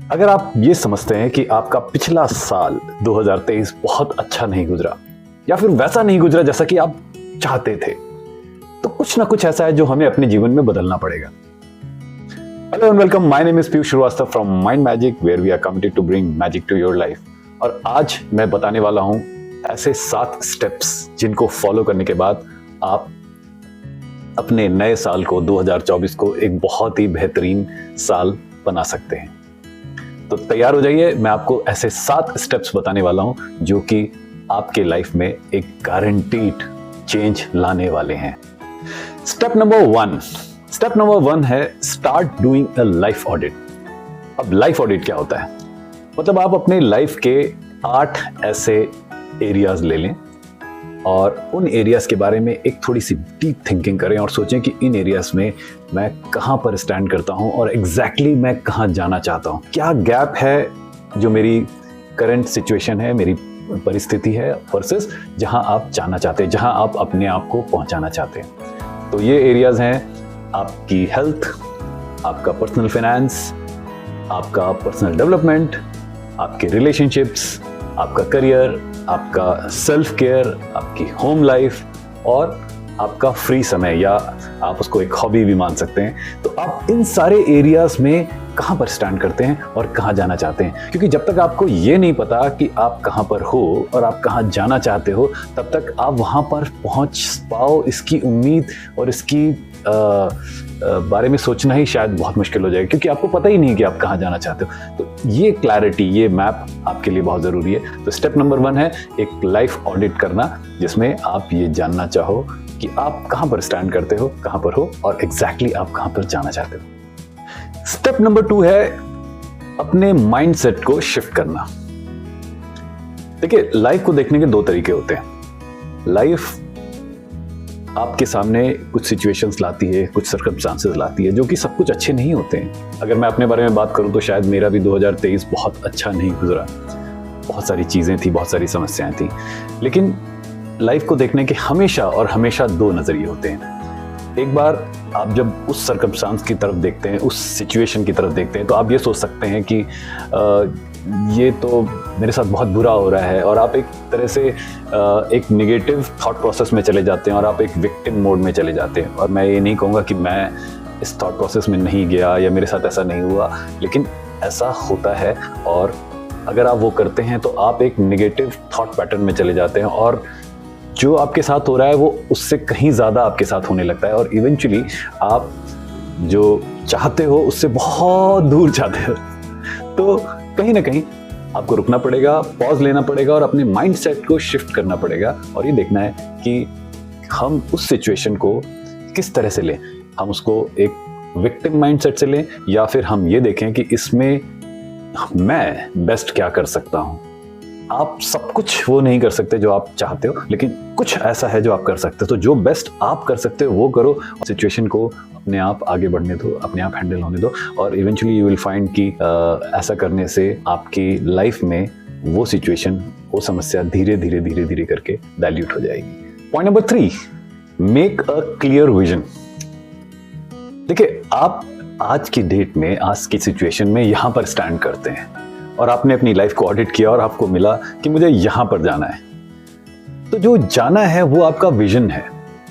अगर आप ये समझते हैं कि आपका पिछला साल 2023 बहुत अच्छा नहीं गुजरा या फिर वैसा नहीं गुजरा जैसा कि आप चाहते थे, तो कुछ ना कुछ ऐसा है जो हमें अपने जीवन में बदलना पड़ेगा। Hello and welcome, my name is Piyush Shrivastava from Mind Magic, where we are committed to bring magic to your life. और आज मैं बताने वाला हूं ऐसे 7 स्टेप्स जिनको फॉलो करने के बाद आप अपने नए साल को 2024 को एक बहुत ही बेहतरीन साल बना सकते हैं। तो तैयार हो जाइए, मैं आपको ऐसे 7 स्टेप्स बताने वाला हूं जो कि आपके लाइफ में एक गारंटीड चेंज लाने वाले हैं। स्टेप नंबर 1 है start doing a life audit. अब लाइफ ऑडिट क्या होता है? मतलब आप अपने लाइफ के 8 ऐसे एरियाज ले लें और उन एरियाज के बारे में एक थोड़ी सी डीप थिंकिंग करें और सोचें कि इन एरियाज में मैं कहां पर स्टैंड करता हूं और एग्जैक्टली मैं कहां जाना चाहता हूं। क्या गैप है जो मेरी करंट सिचुएशन है, मेरी परिस्थिति है, वर्सेस जहां आप जाना चाहते हैं, जहां आप अपने आप को पहुंचाना चाहते हैं। तो ये एरियाज हैं आपकी हेल्थ, आपका पर्सनल फाइनेंस, आपका पर्सनल डेवलपमेंट, आपके रिलेशनशिप्स, आपका करियर, आपका सेल्फ केयर, आपकी होम लाइफ और आपका फ्री समय, या आप उसको एक हॉबी भी मान सकते हैं। तो आप इन सारे एरियाज में कहां पर स्टैंड करते हैं और कहां जाना चाहते हैं, क्योंकि जब तक आपको ये नहीं पता कि आप कहां पर हो और आप कहां जाना चाहते हो, तब तक आप वहां पर पहुंच पाओ इसकी उम्मीद और इसकी बारे में सोचना ही शायद बहुत मुश्किल हो जाएगा, क्योंकि आपको पता ही नहीं कि आप कहां जाना चाहते हो। तो ये क्लैरिटी, ये मैप आपके लिए बहुत ज़रूरी है। तो स्टेप नंबर 1 है एक लाइफ ऑडिट करना, जिसमें आप ये जानना चाहो कि आप कहां पर स्टैंड करते हो, कहां पर हो और एग्जैक्टली आप कहां पर जाना चाहते हो। स्टेप नंबर 2 है अपने माइंडसेट को शिफ्ट करना। देखिए, लाइफ को देखने के 2 तरीके होते हैं। लाइफ आपके सामने कुछ सिचुएशंस लाती है, कुछ सर्कमस्टांसेस लाती है जो कि सब कुछ अच्छे नहीं होते हैं। अगर मैं अपने बारे में बात करूं तो शायद मेरा भी 2023 बहुत अच्छा नहीं गुजरा। बहुत सारी चीज़ें थी, बहुत सारी समस्याएं थी, लेकिन लाइफ को देखने के हमेशा 2 नज़रिए होते हैं। एक बार आप जब उस सर्कमस्टांस की तरफ देखते हैं, उस सिचुएशन की तरफ देखते हैं, तो आप ये सोच सकते हैं कि ये तो मेरे साथ बहुत बुरा हो रहा है, और आप एक तरह से एक नेगेटिव थॉट प्रोसेस में चले जाते हैं और आप एक विक्टिम मोड में चले जाते हैं। और मैं ये नहीं कहूँगा कि मैं इस थॉट प्रोसेस में नहीं गया या मेरे साथ ऐसा नहीं हुआ, लेकिन ऐसा होता है। और अगर आप वो करते हैं तो आप एक नेगेटिव थॉट पैटर्न में चले जाते हैं और जो आपके साथ हो रहा है वो उससे कहीं ज़्यादा आपके साथ होने लगता है, और इवेंचुअली आप जो चाहते हो उससे बहुत दूर जाते हो। तो कहीं ना कहीं आपको रुकना पड़ेगा, पॉज लेना पड़ेगा और अपने माइंडसेट को शिफ्ट करना पड़ेगा और ये देखना है कि हम उस सिचुएशन को किस तरह से लें। हम उसको एक विक्टिम माइंडसेट से लें, या फिर हम ये देखें कि इसमें मैं बेस्ट क्या कर सकता हूँ। आप सब कुछ वो नहीं कर सकते जो आप चाहते हो, लेकिन कुछ ऐसा है जो आप कर सकते हो। तो जो बेस्ट आप कर सकते हो वो करो, सिचुएशन को अपने आप आगे बढ़ने दो, अपने आप हैंडल होने दो, और इवेंचुअली यू विल फाइंड कि ऐसा करने से आपकी लाइफ में वो सिचुएशन, वो समस्या धीरे धीरे करके डाइल्यूट हो जाएगी। Point number 3, make a clear vision. देखिए, आप आज की डेट में, आज की सिचुएशन में यहां पर स्टैंड करते हैं और आपने अपनी लाइफ को ऑडिट किया और आपको मिला कि मुझे यहां पर जाना है। तो जो जाना है वो आपका विजन है,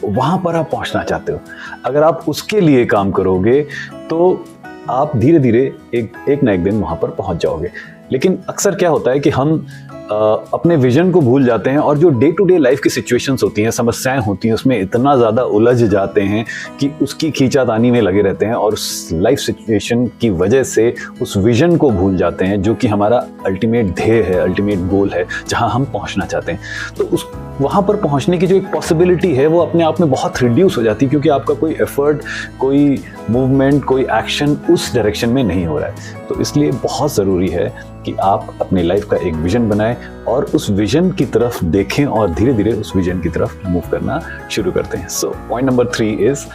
वहां पर आप पहुंचना चाहते हो। अगर आप उसके लिए काम करोगे तो आप धीरे धीरे एक ना एक दिन वहां पर पहुंच जाओगे। लेकिन अक्सर क्या होता है कि हम अपने विजन को भूल जाते हैं और जो डे टू डे लाइफ की सिचुएशंस होती हैं, समस्याएं होती हैं, उसमें इतना ज़्यादा उलझ जाते हैं कि उसकी खींचातानी में लगे रहते हैं और उस लाइफ सिचुएशन की वजह से उस विजन को भूल जाते हैं जो कि हमारा अल्टीमेट ध्येय है, अल्टीमेट गोल है, जहां हम पहुंचना चाहते हैं। तो उस वहाँ पर पहुँचने की जो एक पॉसिबिलिटी है वो अपने आप में बहुत रिड्यूस हो जाती है, क्योंकि आपका कोई एफर्ट, कोई मूवमेंट, कोई एक्शन उस डायरेक्शन में नहीं हो रहा है। तो इसलिए बहुत ज़रूरी है कि आप अपनी लाइफ का एक विजन बनाएं और उस विजन की तरफ देखें और धीरे धीरे उस विजन की तरफ मूव करना शुरू करते हैं। So point number 3 is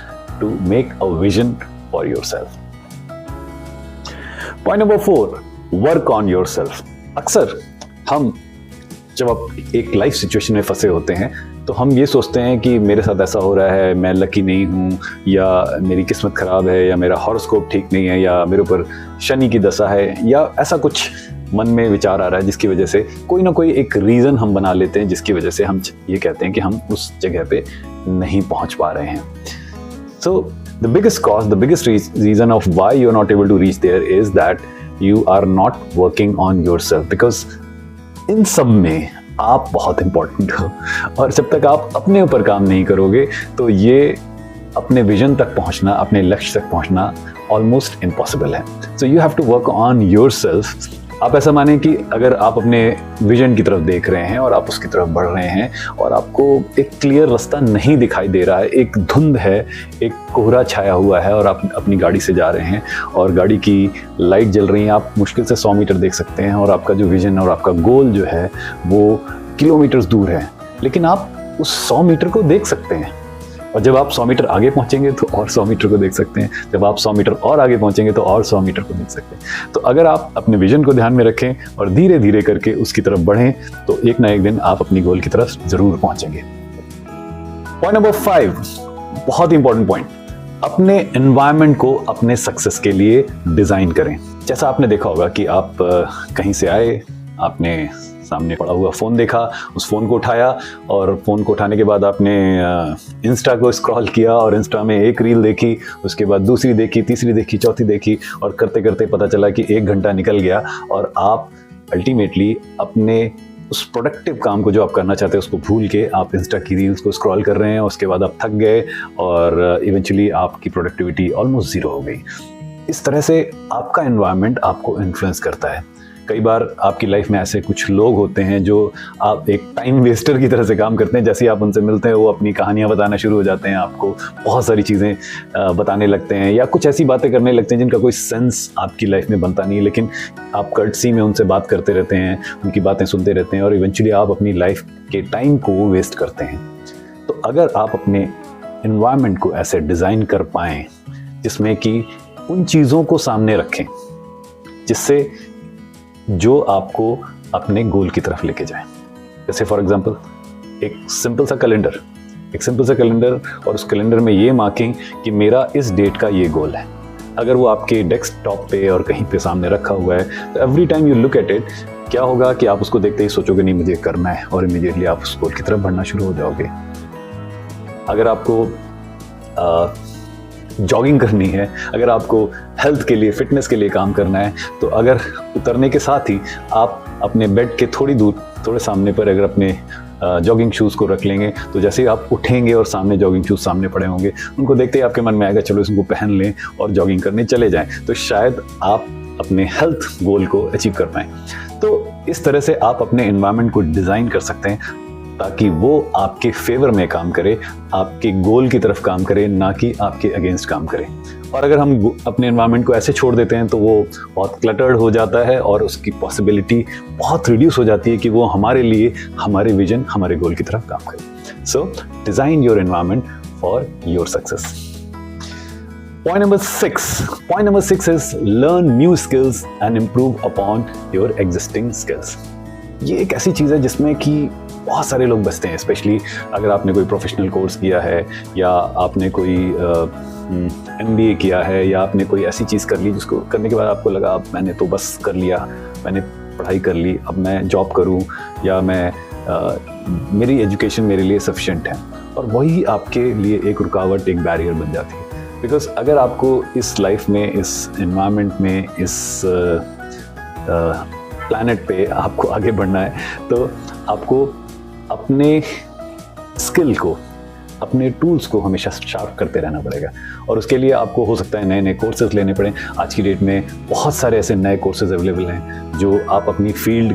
to make a vision for yourself. Point number 4, work on yourself. अक्सर हम जब आप एक लाइफ सिचुएशन में फंसे होते हैं तो हम ये सोचते हैं कि मेरे साथ ऐसा हो रहा है, मैं लकी नहीं हूँ, या मेरी किस्मत ख़राब है, या मेरा हॉरोस्कोप ठीक नहीं है, या मेरे ऊपर शनि की दशा है, या ऐसा कुछ मन में विचार आ रहा है जिसकी वजह से कोई ना कोई एक रीज़न हम बना लेते हैं, जिसकी वजह से हम ये कहते हैं कि हम उस जगह पे नहीं पहुँच पा रहे हैं. So the biggest cause, the biggest reason of why you're not able to reach there is that you are not working on yourself, because इन सब में आप बहुत इंपॉर्टेंट हो, और जब तक आप अपने ऊपर काम नहीं करोगे तो ये अपने विजन तक पहुंचना, अपने लक्ष्य तक पहुंचना ऑलमोस्ट इम्पॉसिबल है. So you have to work on yourself. आप ऐसा माने कि अगर आप अपने विजन की तरफ देख रहे हैं और आप उसकी तरफ बढ़ रहे हैं और आपको एक क्लियर रास्ता नहीं दिखाई दे रहा है, एक धुंध है, एक कोहरा छाया हुआ है, और आप अपनी गाड़ी से जा रहे हैं और गाड़ी की लाइट जल रही है, आप मुश्किल से 100 मीटर देख सकते हैं और आपका जो विजन और आपका गोल जो है वो किलोमीटर्स दूर है, लेकिन आप उस 100 मीटर को देख सकते हैं. और जब आप 100 मीटर आगे पहुंचेंगे तो और 100 मीटर को देख सकते हैं, जब आप 100 मीटर और आगे पहुंचेंगे तो और 100 मीटर को देख सकते हैं. तो अगर आप अपने विजन को ध्यान में रखें और धीरे धीरे करके उसकी तरफ बढ़ें तो एक ना एक दिन आप अपनी गोल की तरफ जरूर पहुंचेंगे. पॉइंट नंबर 5, बहुत इंपॉर्टेंट पॉइंट, अपने एनवायरनमेंट को अपने सक्सेस के लिए डिजाइन करें. जैसा आपने देखा होगा कि आप कहीं से आए, आपने सामने पड़ा हुआ फ़ोन देखा, उस फ़ोन को उठाया, और फ़ोन को उठाने के बाद आपने इंस्टा को स्क्रॉल किया और इंस्टा में एक रील देखी, उसके बाद दूसरी देखी, तीसरी देखी, चौथी देखी, और करते करते पता चला कि 1 घंटा निकल गया और आप अल्टीमेटली अपने उस प्रोडक्टिव काम को जो आप करना चाहते हैं उसको भूल के आप इंस्टा की रील्स को स्क्रॉल कर रहे हैं. उसके बाद आप थक गए और इवेंचुअली आपकी प्रोडक्टिविटी ऑलमोस्ट ज़ीरो हो गई. इस तरह से आपका एनवायरनमेंट आपको इन्फ्लुएंस करता है. कई बार आपकी लाइफ में ऐसे कुछ लोग होते हैं जो आप एक टाइम वेस्टर की तरह से काम करते हैं. जैसे ही आप उनसे मिलते हैं वो अपनी कहानियाँ बताना शुरू हो जाते हैं, आपको बहुत सारी चीज़ें बताने लगते हैं, या कुछ ऐसी बातें करने लगते हैं जिनका कोई सेंस आपकी लाइफ में बनता नहीं है, लेकिन आप कर्टसी में उनसे बात करते रहते हैं, उनकी बातें सुनते रहते हैं, और इवेंचुअली आप अपनी लाइफ के टाइम को वेस्ट करते हैं. तो अगर आप अपने एनवायरनमेंट को ऐसे डिज़ाइन कर पाएँ जिसमें कि उन चीज़ों को सामने रखें जिससे जो आपको अपने गोल की तरफ लेके जाए. जैसे फॉर एग्जांपल एक सिंपल सा कैलेंडर, और उस कैलेंडर में ये मार्किंग कि मेरा इस डेट का ये गोल है. अगर वो आपके डेस्कटॉप पे और कहीं पे सामने रखा हुआ है तो every time you look at it, क्या होगा कि आप उसको देखते ही सोचोगे नहीं मुझे करना है, और इमीडिएटली आप उस गोल की तरफ बढ़ना शुरू हो जाओगे. अगर आपको जॉगिंग करनी है, अगर आपको हेल्थ के लिए, फिटनेस के लिए काम करना है, तो अगर उतरने के साथ ही आप अपने बेड के थोड़ी दूर, थोड़े सामने पर अगर अपने जॉगिंग शूज़ को रख लेंगे, तो जैसे ही आप उठेंगे और सामने जॉगिंग शूज़ सामने पड़े होंगे, उनको देखते ही आपके मन में आएगा चलो इसको पहन लें और जॉगिंग करने चले जाएं. तो शायद आप अपने हेल्थ गोल को अचीव कर पाएँ. तो इस तरह से आप अपने एनवायरनमेंट को डिज़ाइन कर सकते हैं ताकि वो आपके फेवर में काम करे, आपके गोल की तरफ काम करे, ना कि आपके अगेंस्ट काम करे. और अगर हम अपने एनवायरनमेंट को ऐसे छोड़ देते हैं तो वो बहुत क्लटर्ड हो जाता है और उसकी पॉसिबिलिटी बहुत रिड्यूस हो जाती है कि वो हमारे लिए, हमारे विजन, हमारे गोल की तरफ काम करे. सो design your environment for your success. Point number 6 is learn new skills and improve upon your existing skills. ये एक ऐसी चीज़ है जिसमें कि बहुत सारे लोग बचते हैं, स्पेशली अगर आपने कोई प्रोफेशनल कोर्स किया है, या आपने कोई MBA किया है, या आपने कोई ऐसी चीज़ कर ली जिसको करने के बाद आपको लगा अब मैंने तो बस कर लिया, मैंने पढ़ाई कर ली, अब मैं जॉब करूं, या मेरी एजुकेशन मेरे लिए सफिशिएंट है, और वही आपके लिए एक रुकावट, एक बैरियर बन जाती है. बिकॉज अगर आपको इस लाइफ में, इस एनवायरनमेंट में, इस प्लैनेट पे आपको आगे बढ़ना है तो आपको अपने स्किल को, अपने टूल्स को हमेशा शार्प करते रहना पड़ेगा. और उसके लिए आपको हो सकता है नए नए कोर्सेज लेने पड़ें. आज की डेट में बहुत सारे ऐसे नए कोर्सेज अवेलेबल हैं जो आप अपनी फील्ड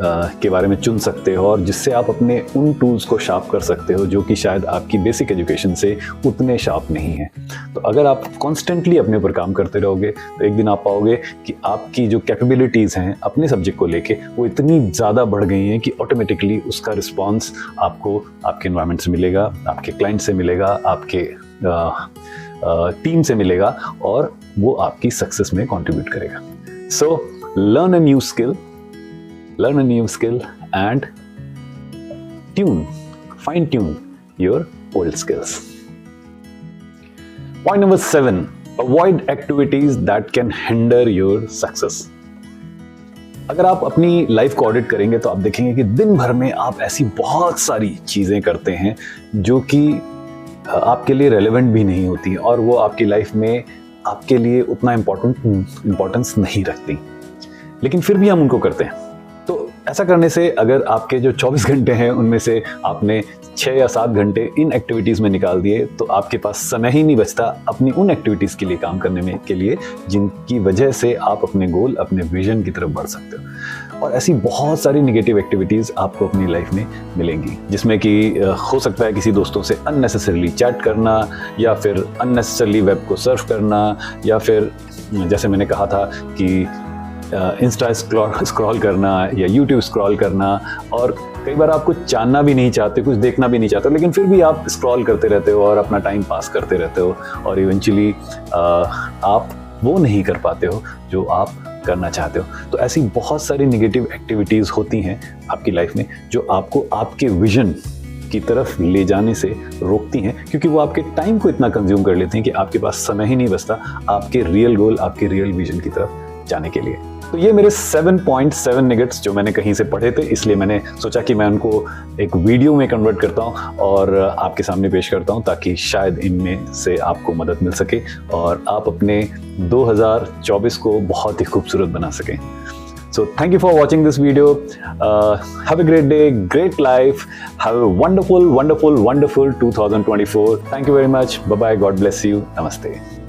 के बारे में चुन सकते हो, और जिससे आप अपने उन टूल्स को शार्प कर सकते हो जो कि शायद आपकी बेसिक एजुकेशन से उतने शार्प नहीं है. तो अगर आप कॉन्स्टेंटली अपने ऊपर काम करते रहोगे तो एक दिन आप पाओगे कि आपकी जो कैपेबिलिटीज़ हैं अपने सब्जेक्ट को लेके वो इतनी ज़्यादा बढ़ गई हैं कि ऑटोमेटिकली उसका रिस्पॉन्स आपको आपके एनवायरनमेंट से मिलेगा, आपके क्लाइंट से मिलेगा, आपके टीम से मिलेगा, और वो आपकी सक्सेस में कॉन्ट्रीब्यूट करेगा. So learn a new skill and tune fine tune your old skills. Point number 7, avoid activities that can hinder your success. अगर आप अपनी लाइफ को ऑडिट करेंगे तो आप देखेंगे कि दिन भर में आप ऐसी बहुत सारी चीजें करते हैं जो कि आपके लिए रेलेवेंट भी नहीं होती और वो आपकी लाइफ में आपके लिए उतना इम्पोर्टेंस नहीं रखती, लेकिन फिर भी हम उनको करते हैं। तो ऐसा करने से अगर आपके जो 24 घंटे हैं उनमें से आपने 6 या 7 घंटे इन एक्टिविटीज़ में निकाल दिए तो आपके पास समय ही नहीं बचता अपनी उन एक्टिविटीज़ के लिए काम करने में के लिए जिनकी वजह से आप अपने गोल, अपने विजन की तरफ बढ़ सकते हो। और ऐसी बहुत सारी निगेटिव एक्टिविटीज़ आपको अपनी लाइफ में मिलेंगी, जिसमें कि हो सकता है किसी दोस्तों से अननेसेसरली चैट करना, या फिर अननेसेसरली वेब को सर्फ करना, या फिर जैसे मैंने कहा था कि इंस्टा स्क्रॉल करना या यूट्यूब स्क्रॉल करना। और कई बार आप कुछ जानना भी नहीं चाहते, कुछ देखना भी नहीं चाहते, लेकिन फिर भी आप स्क्रॉल करते रहते हो और अपना टाइम पास करते रहते हो और इवेंचुअली आप वो नहीं कर पाते हो जो आप करना चाहते हो। तो ऐसी बहुत सारी नेगेटिव एक्टिविटीज़ होती हैं आपकी लाइफ में जो आपको आपके विजन की तरफ ले जाने से रोकती हैं, क्योंकि वो आपके टाइम को इतना कंज्यूम कर लेते हैं कि आपके पास समय ही नहीं बचता आपके रियल गोल, आपके रियल विजन की तरफ जाने के लिए। तो ये मेरे 7.7 निगेट्स जो मैंने कहीं से पढ़े थे, इसलिए मैंने सोचा कि मैं उनको एक वीडियो में कन्वर्ट करता हूँ और आपके सामने पेश करता हूँ, ताकि शायद इनमें से आपको मदद मिल सके और आप अपने 2024 को बहुत ही खूबसूरत बना सकें। So thank you for watching this video. Have a great day, great life. Have a wonderful, wonderful, wonderful 2024. Thank you very much. Bye-bye. God bless you. Namaste.